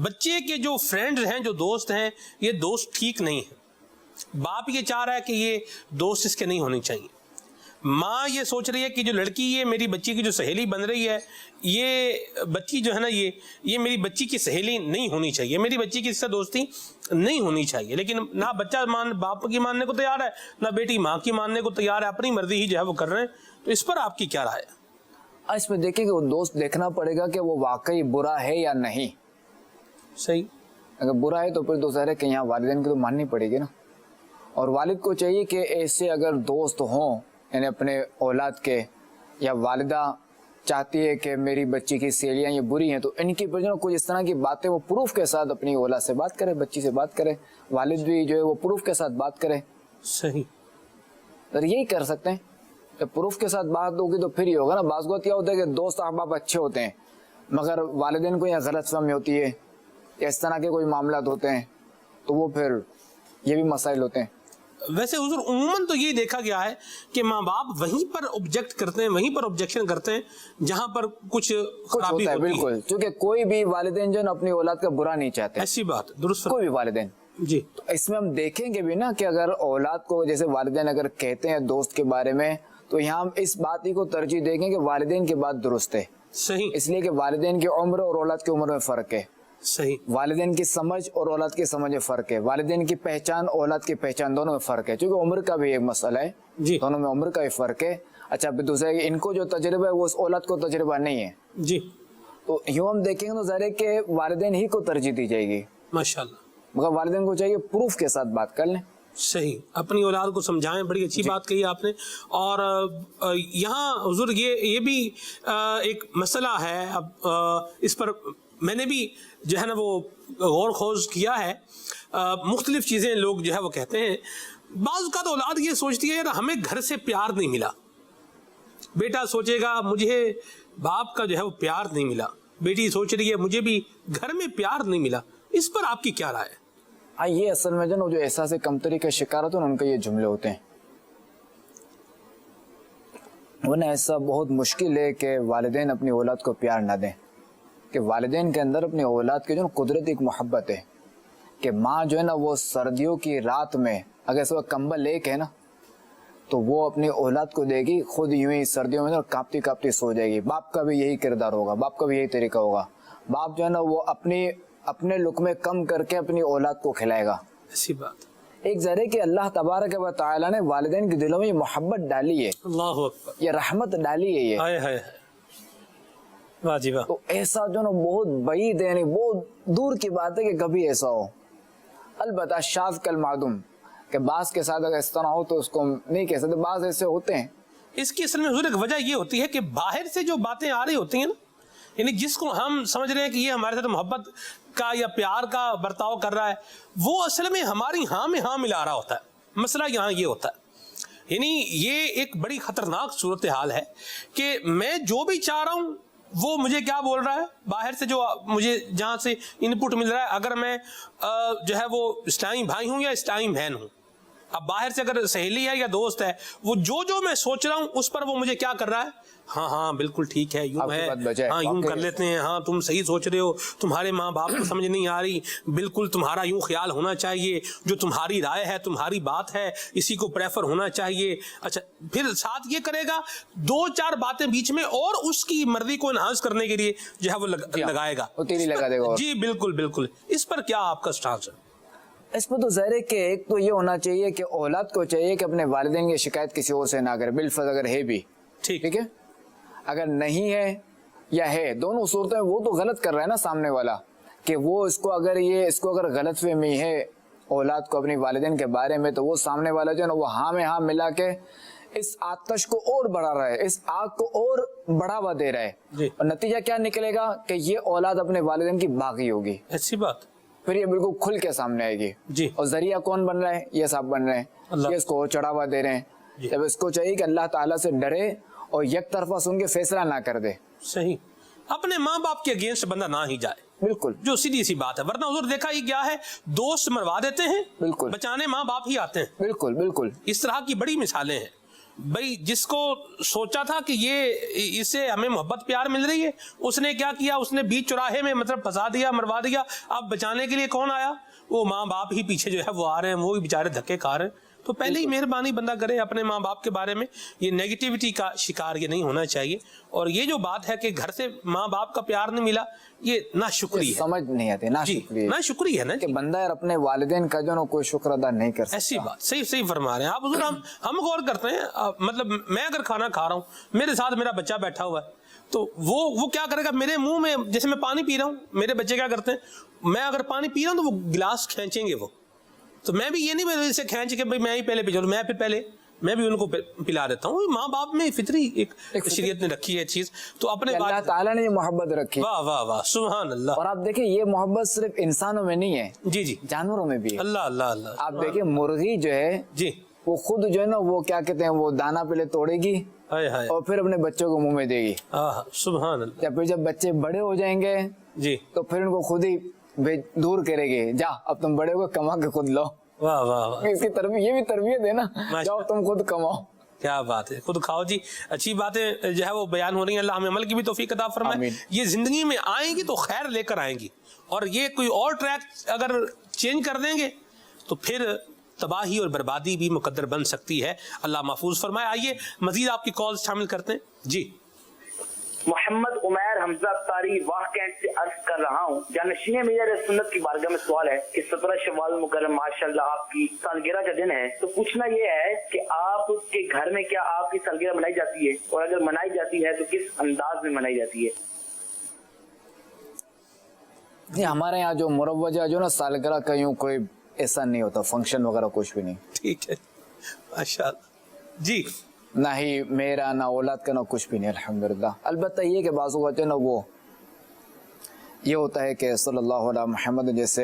بچے کے جو فرینڈز ہیں، جو دوست ہیں، یہ دوست ٹھیک نہیں ہیں. باپ یہ چاہ رہا ہے کہ یہ دوست اس کے نہیں ہونے چاہیے. ماں یہ سوچ رہی ہے کہ جو لڑکی یہ میری بچی کی جو سہیلی بن رہی ہے، یہ بچی جو ہے نا یہ میری بچی کی سہیلی نہیں ہونی چاہیے، میری بچی کی اس سے دوستی نہیں ہونی چاہیے، لیکن نہ بچہ باپ کی ماننے کو تیار ہے، نہ بیٹی ماں کی ماننے کو تیار ہے، اپنی مرضی ہی جو ہے وہ کر رہے ہیں. تو اس پر آپ کی کیا رائے ہے؟
اس میں دیکھیں کہ وہ دوست دیکھنا پڑے گا کہ وہ واقعی برا ہے یا نہیں.
صحیح.
اگر برا ہے تو پھر تو ظاہر ہے کہ یہاں والدین کی تو ماننی پڑے گی نا. اور والد کو چاہیے کہ ایسے اگر دوست ہوں یعنی اپنے اولاد کے، یا والدہ چاہتی ہے کہ میری بچی کی سہیلیاں یہ بری ہیں، تو ان کی جو کچھ اس طرح کی باتیں وہ پروف کے ساتھ اپنی اولاد سے بات کرے، بچی سے بات کرے، والد بھی جو ہے وہ پروف کے ساتھ بات کرے.
صحیح.
تو یہی کر سکتے ہیں. جب پروف کے ساتھ بات ہوگی تو پھر ہی ہوگا نا. بعض اوقات کیا ہوتا ہے کہ دوست احباب اچھے ہوتے ہیں مگر والدین کو یہ غلط فہمی ہوتی ہے یا اس طرح کے کوئی معاملات ہوتے ہیں، تو وہ پھر یہ بھی مسائل ہوتے ہیں.
ویسے حضور عموماً تو یہ دیکھا گیا ہے کہ ماں باپ وہیں پر آبجیکٹ کرتے ہیں، وہیں پر آبجیکشن کرتے ہیں جہاں پر کچھ خرابی ہوتی ہے.
بالکل، کیونکہ کوئی بھی والدین جو ہے اپنی اولاد کا برا نہیں چاہتے.
ایسی بات درست.
کوئی بھی والدین.
جی.
تو اس میں ہم دیکھیں گے بھی نا کہ اگر اولاد کو جیسے والدین اگر کہتے ہیں دوست کے بارے میں، تو یہاں ہم اس بات ہی کو ترجیح دیں گے کہ والدین کی بات درست ہے.
صحیح.
اس لیے کہ والدین کی عمر اور اولاد کی عمر میں فرق ہے.
صحیح.
والدین کی سمجھ اور اولاد کی سمجھ میں فرق ہے. والدین کی پہچان اولاد کی پہچان دونوں میں فرق ہے، کیونکہ عمر کا بھی ایک مسئلہ ہے.
جی.
دونوں میں عمر کا بھی فرق ہے. اچھا پھر دوسرا ہے کہ ان کو جو تجربہ ہے وہ اس اولاد کو تجربہ نہیں ہے.
جی.
تو یوں ہم دیکھیں گے تو ظاہر ہے کہ والدین ہی کو ترجیح دی جائے گی.
ماشاءاللہ.
مگر والدین کو چاہیے پروف کے ساتھ بات کر لیں.
صحیح. اپنی اولاد کو سمجھائیں. بڑی اچھی بات کہی آپ نے. اور یہاں حضور یہ بھی ایک مسئلہ ہے. اب اس پر میں نے بھی جو ہے نا وہ غور خوض کیا ہے. مختلف چیزیں لوگ جو ہے وہ کہتے ہیں. بعض کا تو اولاد یہ سوچتی ہے یار ہمیں گھر سے پیار نہیں ملا. بیٹا سوچے گا مجھے باپ کا جو ہے وہ پیار نہیں ملا. بیٹی سوچ رہی ہے مجھے بھی گھر میں پیار نہیں ملا. اس پر آپ کی کیا رائے ہے؟
یہ اصل میں جو احساس کمتری کا شکار ہوتے ہیں ان کے یہ جملے ہوتے ہیں. ورنہ ایسا بہت مشکل ہے کہ والدین اپنی اولاد کو پیار نہ دیں. کہ والدین کے اندر اپنی اولاد کی جو قدرتی ایک محبت ہے کہ ماں جو ہے نا وہ سردیوں کی رات میں اگر اس وقت کمبل ایک ہے نا تو وہ اپنی اولاد کو دے گی، خود یوں ہی سردیوں میں کانپتی کانپتی سو جائے گی. باپ کا بھی یہی کردار ہوگا، باپ کا بھی یہی طریقہ ہوگا. باپ جو ہے نا وہ اپنے لقمے کم کر کے اپنی اولاد کو کھلائے گا.
ایسی بات.
ایک ذرے کہ اللہ تبارک و تعالی نے والدین کے دلوں میں یہ محبت ڈالی ہے. اللہ اکبر. یہ رحمت ڈالی ہے. یہ
ہائے ہائے واجبہ.
تو ایسا جو نا بہت بعید ہے، یعنی بہت دور کی بات ہے کہ کبھی ایسا ہو. البتہ شاذ کل معدوم کہ بعض کے ساتھ اگر اس طرح ہو تو اس کو نہیں کہہ سکتے. بعض ایسے ہوتے ہیں.
اس کی اصل میں حضور ایک وجہ یہ ہوتی ہے کہ باہر سے جو باتیں آ رہی ہوتی ہیں نا، یعنی جس کو ہم سمجھ رہے ہیں کہ یہ ہمارے ساتھ محبت کا یا پیار کا برتاؤ کر رہا ہے، وہ اصل میں ہماری ہاں میں ہاں ملا رہا ہوتا ہے. مسئلہ یہاں یہ ہوتا ہے. یعنی یہ ایک بڑی خطرناک صورتحال ہے کہ میں جو بھی چاہ رہا ہوں وہ مجھے کیا بول رہا ہے، باہر سے جو مجھے جہاں سے ان پٹ مل رہا ہے. اگر میں جو ہے وہ اسلامی بھائی ہوں یا اسلامی بہن ہوں، اب باہر سے اگر سہیلی ہے یا دوست ہے، وہ جو میں سوچ رہا ہوں اس پر وہ مجھے کیا کر رہا ہے، ہاں بالکل ٹھیک ہے، یوں ہے، ہاں یوں کر لیتے ہیں، ہاں تم صحیح سوچ رہے ہو، تمہارے ماں باپ کو سمجھ نہیں آ رہی، بالکل تمہارا یوں خیال ہونا چاہیے، جو تمہاری رائے ہے تمہاری بات ہے اسی کو پریفر ہونا چاہیے. اچھا پھر ساتھ یہ کرے گا 2-4 باتیں بیچ میں اور اس کی مرضی کو انہانس کرنے کے لیے جو ہے وہ لگائے گا،
لگا دے گا.
جی بالکل. اس پر کیا آپ کا سٹانس ہے؟
اس میں تو ظاہر ہے کہ ایک تو یہ ہونا چاہیے کہ اولاد کو چاہیے کہ اپنے والدین کی شکایت کسی اور سے نہ کرے، بالفرض اگر ہے بھی ٹھیک ہے. اگر نہیں ہے یا ہے، دونوں صورتیں وہ تو غلط کر رہا ہے نا سامنے والا، کہ وہ اس کو اگر غلط فہمی ہے اولاد کو اپنی والدین کے بارے میں، تو وہ سامنے والا جو ہے نا وہ ہاں میں ہاں ملا کے اس آتش کو اور بڑھا رہا ہے، اس آگ کو اور بڑھاوا دے رہا ہے. اور نتیجہ کیا نکلے گا کہ یہ اولاد اپنے والدین کی باغی ہوگی.
ایسی بات.
پھر یہ بالکل کھل کے سامنے آئے گی.
جی.
اور ذریعہ کون بن رہا ہے؟ یہ صاحب بن رہے ہیں، یہ اس کو چڑھاوا دے رہے ہیں. جب اس کو چاہیے کہ اللہ تعالیٰ سے ڈرے اور یک طرفہ سن کے فیصلہ نہ کر دے.
صحیح. اپنے ماں باپ کے اگینسٹ بندہ نہ ہی جائے. بالکل. جو سیدھی سی بات ہے. ورنہ حضور دیکھا ہی کیا ہے، دوست مروا دیتے ہیں، بالکل بچانے ماں باپ ہی آتے ہیں. بالکل. اس طرح کی بڑی مثالیں ہیں. بھائی جس کو سوچا تھا کہ یہ اس سے ہمیں محبت پیار مل رہی ہے، اس نے کیا کیا، اس نے بیچ چوراہے میں مطلب پھنسا دیا، مروا دیا. اب بچانے کے لیے کون آیا؟ وہ ماں باپ ہی پیچھے جو ہے وہ آ رہے ہیں، وہ بھی بیچارے دھکے کھا رہے ہیں. تو پہلے ہی مہربانی بندہ کرے اپنے ماں باپ کے بارے میں، یہ نیگیٹیوٹی کا شکار یہ نہیں ہونا چاہیے. اور یہ جو بات ہے کہ گھر سے ماں باپ کا پیار نہیں ملا، یہ ناشکری ہے،
سمجھ نہیں آتی، ناشکری
ناشکری ہے نا
کہ بندہ یار اپنے والدین کا جو نا کوئی شکر ادا نہیں کر سکتا.
ایسی بات صحیح فرما رہے ہیں آپ حضور. ہم غور کرتے ہیں، مطلب میں اگر کھانا کھا رہا ہوں، میرے ساتھ میرا بچہ بیٹھا ہوا ہے، تو وہ کیا کرے گا میرے منہ میں، جیسے میں پانی پی رہا ہوں، میرے بچے کیا کرتے ہیں، میں اگر پانی پی رہا ہوں تو وہ گلاس کھینچیں گے، وہ تو میں بھی یہ نہیں میں اسے کھینچ کے بھائی میں ہی پہلے پی جاؤں، میں بھی ان کو پلا دیتا ہوں. ماں باپ میں فطری ایک شریعت نے رکھی ہے چیز. تو اپنے
اللہ تعالیٰ نے یہ محبت رکھی.
واہ واہ واہ سبحان اللہ.
اور آپ دیکھیں یہ محبت صرف انسانوں میں نہیں ہے،
جی
جانوروں میں بھی ہے.
اللہ اللہ اللہ.
آپ دیکھیں مرغی جو ہے
جی
وہ خود جو ہے نا وہ کیا کہتے ہیں، وہ دانا پہلے توڑے گی اور پھر اپنے بچوں کو منہ میں دے گی.
سبحان اللہ.
پھر جب بچے بڑے ہو جائیں گے
جی
تو پھر ان کو خود ہی دور کرے گی، جا اب تم بڑے ہو کما کے خود لو.
واہ واہ واہ.
اس کی تربیت، یہ بھی تربیت ہے نا، جاؤ تم خود کماؤ.
کیا بات ہے، خود کھاؤ جی. اچھی باتیں جو ہے وہ بیان ہو رہی ہیں. اللہ ہمیں عمل کی بھی توفیق عطا فرمائے. یہ زندگی میں آئیں گی تو خیر لے کر آئیں گی، اور یہ کوئی اور ٹریک اگر چینج کر دیں گے تو پھر تباہی اور بربادی بھی مقدر بن سکتی ہے. اللہ محفوظ فرمائے. آئیے مزید آپ کی کالز شامل کرتے ہیں. جی
محمد عمیر حمزہ اتاری واہ کینٹ سے عرض کر رہا ہوں، جانشین میرا سنت کی بارگاہ میں سوال ہے کہ 17 شوال مکرم ماشاءاللہ آپ کی سالگرہ کا دن ہے، تو پوچھنا یہ ہے کہ آپ کے گھر میں کیا آپ کی سالگرہ منائی جاتی ہے، اور اگر منائی جاتی ہے تو کس انداز میں منائی جاتی ہے؟
جی ہمارے یہاں جو مروجہ جو نا سالگرہ کا یوں کوئی ایسا نہیں ہوتا، فنکشن وغیرہ کچھ بھی نہیں.
ٹھیک ہے ماشاءاللہ. جی
نہ ہی میرا نہ اولاد کا نہ کچھ بھی نہیں الحمدللہ. البتہ یہ کہ بعض اوقات نا وہ یہ ہوتا ہے کہ صلی اللہ علیہ محمد جیسے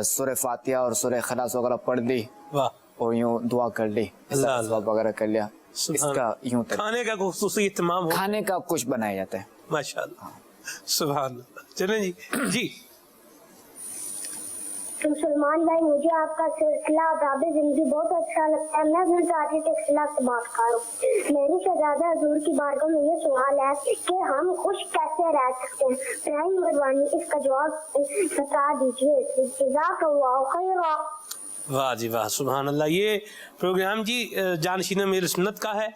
سورہ فاتحہ اور سورہ اخلاص وغیرہ پڑھ دی اور یوں دعا کر لی وغیرہ کر لیا، اس کا یوں
کھانے کا خصوصی اہتمام،
کھانے کا کچھ بنایا جاتا ہے.
ماشاءاللہ سبحان اللہ. چلیں جی. جی
تو سلمان بھائی مجھے آپ کا سلسلہ آداب زندگی بہت اچھا لگتا ہے. میں اپنے ساتھی کے خلاف سے بات کر رہا ہوں. میری شہزادہ حضور کی بارگاہ میں یہ سوال ہے کہ ہم خوش کیسے رہ سکتے ہیں؟ برائے مہربانی اس کا جواب بتا دیجیے. جزاک اللہ خیر.
واہ جی واہ سبحان اللہ. یہ پروگرام جی جانشین میری سنت کا ہے،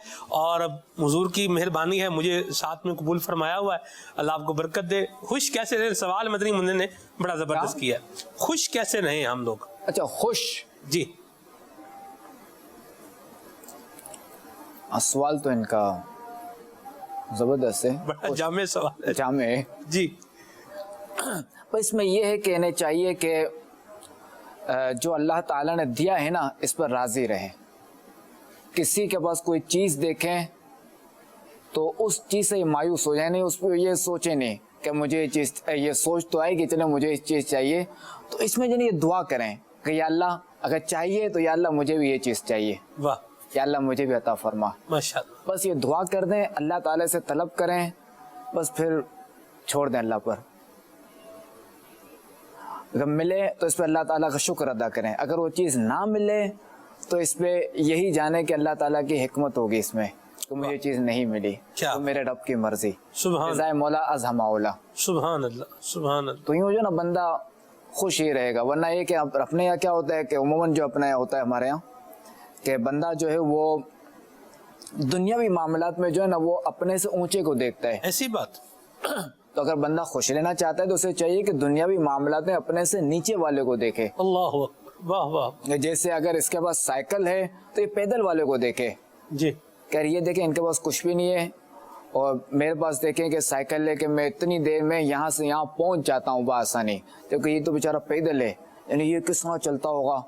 اور حضور کی مہربانی ہے مجھے ساتھ میں قبول فرمایا ہوا ہے. اللہ آپ کو برکت دے. خوش کیسے رہے، سوال مدنی منع نے بڑا زبردست کیا. خوش کیسے رہیں ہم لوگ؟
اچھا خوش،
جی
سوال تو ان کا زبردست ہے،
بڑا جامع سوال ہے.
جامع ہے
جی.
اس میں یہ ہے کہ انہیں چاہیے کہ جو اللہ تعالیٰ نے دیا ہے نا اس پر راضی رہیں. کسی کے پاس کوئی چیز دیکھیں تو اس چیز سے مایوس ہو جائے نہیں، اس پہ یہ سوچے نہیں کہ مجھے یہ چیز، یہ سوچ تو آئے کہ چلے مجھے یہ چیز چاہیے. تو اس میں جو یہ دعا کریں کہ یا اللہ اگر چاہیے تو یا اللہ مجھے بھی یہ چیز چاہیے،
واہ
یا اللہ مجھے بھی عطا فرما.
ماشاءاللہ.
بس یہ دعا کر دیں، اللہ تعالیٰ سے طلب کریں، بس پھر چھوڑ دیں اللہ پر. اگر ملے تو اس پہ اللہ تعالیٰ کا شکر ادا کریں، اگر وہ چیز نہ ملے تو اس پہ یہی جانے کہ اللہ تعالیٰ کی حکمت ہوگی اس میں کہ مجھے یہ چیز نہیں ملی، تو میرے رب کی مرضی.
سبحان
مولا ازہم اولا.
سبحان اللہ سبحان اللہ.
تو یوں جو نا بندہ خوش ہی رہے گا. ورنہ یہ کہ اپنے یہاں کیا ہوتا ہے کہ عموماً جو اپنا ہوتا ہے ہمارے یہاں کہ بندہ جو ہے وہ دنیاوی معاملات میں جو ہے نا وہ اپنے سے اونچے کو دیکھتا ہے.
ایسی بات.
تو اگر بندہ خوش لینا چاہتا ہے تو اسے چاہیے کہ دنیاوی معاملات میں اپنے سے نیچے والے کو دیکھے.
اللہ اکبر. واہ واہ.
جیسے اگر اس کے پاس سائیکل ہے تو یہ پیدل والے کو دیکھے.
جی
کہ یہ دیکھیں ان کے پاس کچھ بھی نہیں ہے، اور میرے پاس دیکھیں کہ سائیکل لے کے میں اتنی دیر میں یہاں سے یہاں پہنچ جاتا ہوں بآسانی، کیونکہ یہ تو بیچارہ پیدل ہے، یعنی یہ کس طرح چلتا ہوگا.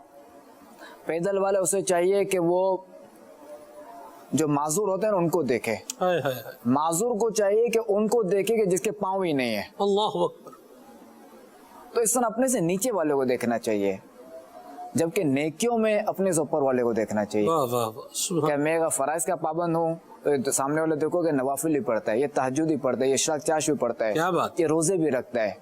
پیدل والے اسے چاہیے کہ وہ جو معذور ہوتے ہیں ان کو دیکھے. معذور کو چاہیے کہ ان کو دیکھے کہ جس کے پاؤں ہی نہیں ہے.
اللہ اکبر.
تو اس طرح اپنے سے نیچے والے کو دیکھنا چاہیے، جبکہ نیکیوں میں اپنے سے اوپر والے کو دیکھنا چاہیے. کہ میں اگر فرائض کا پابند ہوں تو سامنے والے دیکھو کہ نوافل بھی پڑھتا ہے، یہ تہجد بھی پڑھتا ہے، یہ اشراق چاش بھی پڑھتا ہے، یہ روزے بھی رکھتا ہے.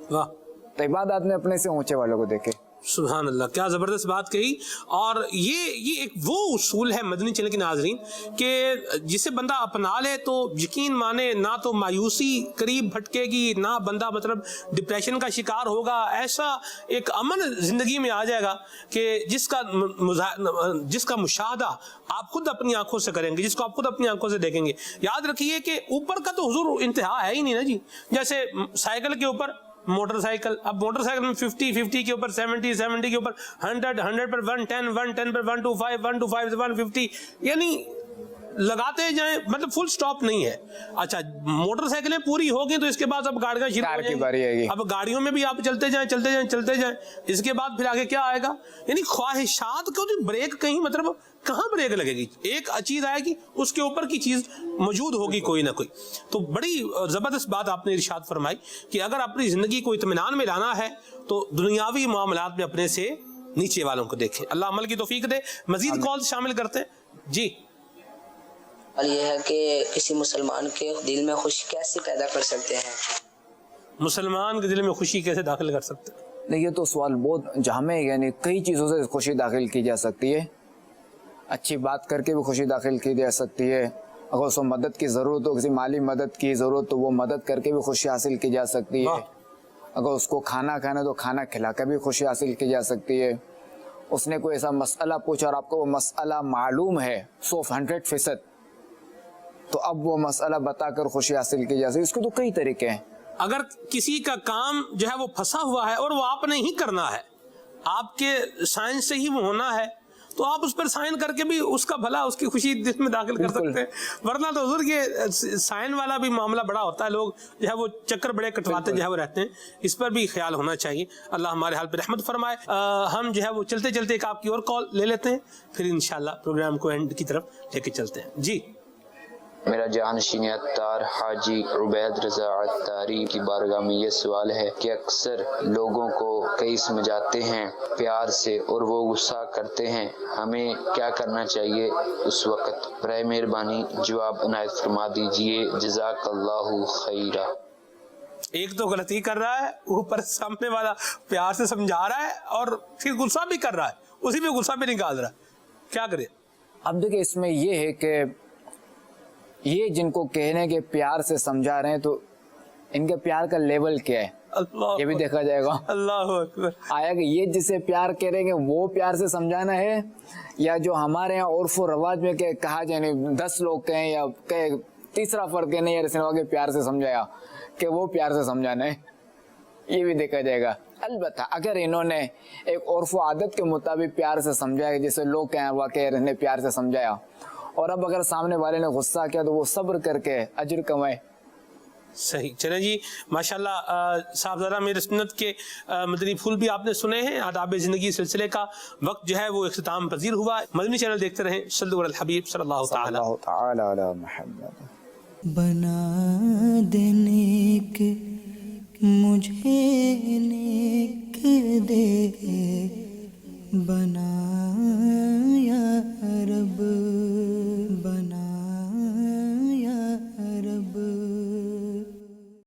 تو عبادات میں اپنے سے اونچے والے کو دیکھے.
سبحان اللہ، کیا زبردست بات کہی. اور یہ ایک وہ اصول ہے مدنی چینل کے ناظرین کہ جسے بندہ اپنا لے تو یقین مانے نہ تو مایوسی قریب بھٹکے گی، نہ بندہ مطلب ڈپریشن کا شکار ہوگا. ایسا ایک امن زندگی میں آ جائے گا کہ جس کا مشاہدہ آپ خود اپنی آنکھوں سے کریں گے، جس کو آپ خود اپنی آنکھوں سے دیکھیں گے. یاد رکھیے کہ اوپر کا تو حضور انتہا ہے ہی نہیں نا جی. جیسے سائیکل کے اوپر موٹر سائیکل، اب موٹر سائیکل میں 50 کے اوپر 70 کے اوپر 100 پر 110 پر 125 125 سے 150، یعنی لگاتے جائیں، مطلب فل سٹاپ نہیں ہے. اچھا موٹر سائیکلیں پوری ہو گئی تو اس کے بعد اب گاڑیاں شروع ہو جائیں گی. اب گاڑیوں میں بھی آپ چلتے جائیں، اس کے بعد پھر آگے کیا آئے گا؟ یعنی خواہشات کو جو بریک کہیں مطلب کہاں بریک لگے گی؟ ایک چیز آئے گی، اس کے اوپر کی چیز موجود ہوگی کوئی نہ کوئی. تو بڑی زبردست بات آپ نے ارشاد فرمائی کہ اگر اپنی زندگی کو اطمینان میں لانا ہے تو دنیاوی معاملات میں اپنے سے نیچے والوں کو دیکھیں. اللہ عمل کی توفیق دے. مزید کال شامل کرتے ہیں جی.
یہ ہے کہ کسی مسلمان کے دل میں خوشی کیسے پیدا کر سکتے ہیں؟
مسلمان کے دل میں خوشی کیسے داخل کر سکتے ہیں؟
نہیں، یہ تو سوال بہت جامع ہے. یعنی کئی چیزوں سے خوشی داخل کی جا سکتی ہے. اچھی بات کر کے بھی خوشی داخل کی جا سکتی ہے. اگر اس کو مدد کی ضرورت ہو، کسی مالی مدد کی ضرورت تو وہ مدد کر کے بھی خوشی حاصل کی جا سکتی ہے. اگر اس کو کھانا کھانا تو کھانا کھلا کر بھی خوشی حاصل کی جا سکتی ہے. اس نے کوئی ایسا مسئلہ پوچھا اور آپ کو وہ مسئلہ معلوم ہے 100% تو اب وہ مسئلہ بتا کر خوشی حاصل کی جا سکتی ہے. اس کے تو کئی طریقے ہیں.
اگر کسی کا کام جو ہے وہ پھنسا ہوا ہے اور وہ آپ نے ہی کرنا ہے، آپ کے سائن سے ہی وہ ہونا ہے، تو آپ اس پر سائن کر کے بھی اس کا بھلا، اس کی خوشی دل میں داخل کر سکتے ہیں. ورنہ تو حضور یہ سائن والا بھی معاملہ بڑا ہوتا ہے، لوگ جو ہے وہ چکر بڑے کٹواتے جو ہے وہ رہتے ہیں. اس پر بھی خیال ہونا چاہیے. اللہ ہمارے حال پہ رحمت فرمائے. ہم جو ہے وہ چلتے چلتے ایک آپ کی اور کال لے لیتے ہیں، پھر انشاءاللہ پروگرام کو اینڈ کی طرف لے کے چلتے ہیں. جی.
میرا جانشین اتار حاجی عبید رضا اتاری کی بارگاہ میں یہ سوال ہے کہ اکثر لوگوں کو کئی سمجھاتے ہیں پیار سے اور وہ غصہ کرتے ہیں، ہمیں کیا کرنا چاہیے اس وقت؟ برائے مہربانی جواب عنایت فرما دیجئے، جزاک اللہ خیرہ.
ایک تو غلطی کر رہا ہے، اوپر سامنے والا پیار سے سمجھا رہا ہے اور پھر غصہ بھی کر رہا ہے، اسی پہ غصہ بھی نکال رہا ہے. کیا کرے؟
اب دیکھیں اس میں یہ ہے کہ یہ جن کو کہنے کے پیار سے سمجھا رہے ہیں تو ان کے پیار کا لیول کیا ہے یہ بھی دیکھا جائے گا.
اللہ اکبر.
آیا کہ یہ جسے پیار کہہ رہے ہیں وہ پیار سے سمجھانا ہے، یا جو ہمارے یہاں عرف و رواج میں کہا جائے 10 لوگ کہیں یا تیسرا فرق ہے نہیں یار اس نے پیار سے سمجھایا کہ وہ پیار سے سمجھانا ہے، یہ بھی دیکھا جائے گا. البتہ اگر انہوں نے ایک عرف و عادت کے مطابق پیار سے سمجھایا جسے لوگ کہیں واقعی نے پیار سے سمجھایا، اور اب اگر سامنے والے نے غصہ کیا تو وہ صبر کر کے اجر کمائے.
صحیح. چلیں جی ماشاءاللہ صاحبزادہ میرے سنت کے مدنی پھول بھی آپ نے سنے ہیں. آداب زندگی سلسلے کا وقت جو ہے وہ اختتام پذیر ہوا. مدنی چینل دیکھتے رہیں. صلو علی الحبیب صلی اللہ تعالی
علی محمد.
بنا دے نیک مجھے نیک دے